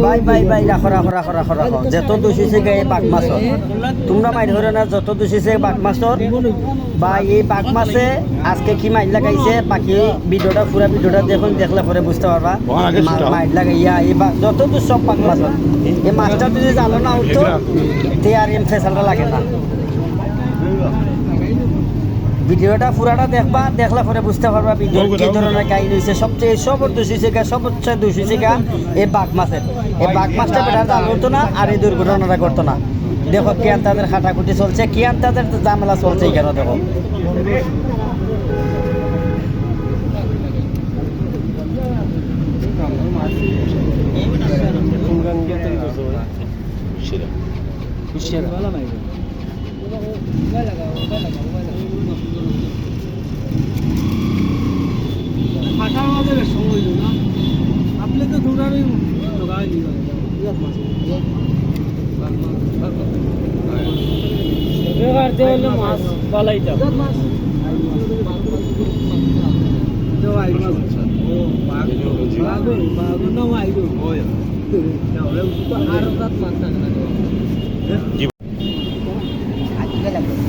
ভাই ভাই ভাই রাখো রাখো রাখো রাখো রাখো যত দোষীছে এই বাঘ মাছর তোমরা মাইর ধরে না যত দোষীছে বাঘ মাছর বা এই বাঘ মাছে আজকে কি মাইর লাগাইছে বাকি ভিডিওটা পুরা ভিডিওটা দেখুন দেখলে পরে বুঝতে পারবা মাইর লাগাইয়া এই যত দোষ সব বাঘ মাছর এই মাছটা যদি জানো না উঠতো তে আর এম ফেসালটা লাগে না ভিডিওটা পুরাটা দেখবা দেখলে পরে বুঝতে পারবা ভিডিও কি ধরনের কাহিনী হয়েছে সবচেয়ে সবচেয়ে দোষী শিকা এই বাঘ মাছের এই বাঘ মাছটা বেটার জাল হতো না আর এই দুর্ঘটনাটা করতো না দেখো কিয়ান তাদের খাটাকুটি চলছে কিয়ান তাদের ঝামেলা চলছে এখানে দেখো ফাটার মাঝে সময় না আপনি তো দৌড়ানোই লাগাই মাছ পালাইতাম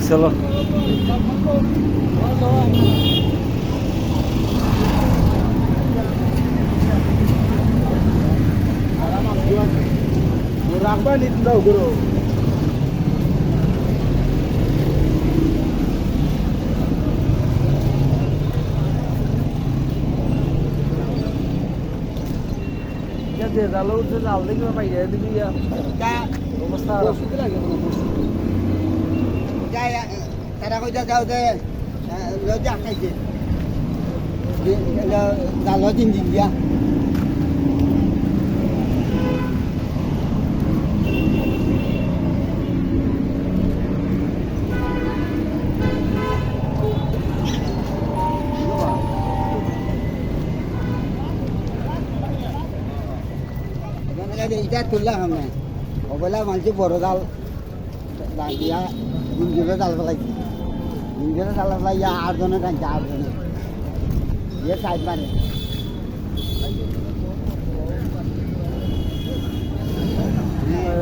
চলো রাখবা নিতে দাও করো জাল উঠছে জাল দেখবে পাইয়া দিবি অবস্থা লাগে তারা কইতা যাও যে লজ্জা খাইছে জাল দিন দিন দিয়া এটা তুললাম আমি ওবেলা মানুষ বড় জাল দিয়া গুঞ্জুরে জাল ফেলাইছি গুঞ্জুরে জাল ফেলাই ইয়া 8 জনের টানছে 8 জনের ইয়ে সাইড মারে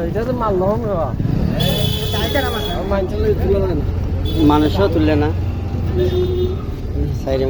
এটা তো মাল নহম রে মানুষও তুললে না সাইডে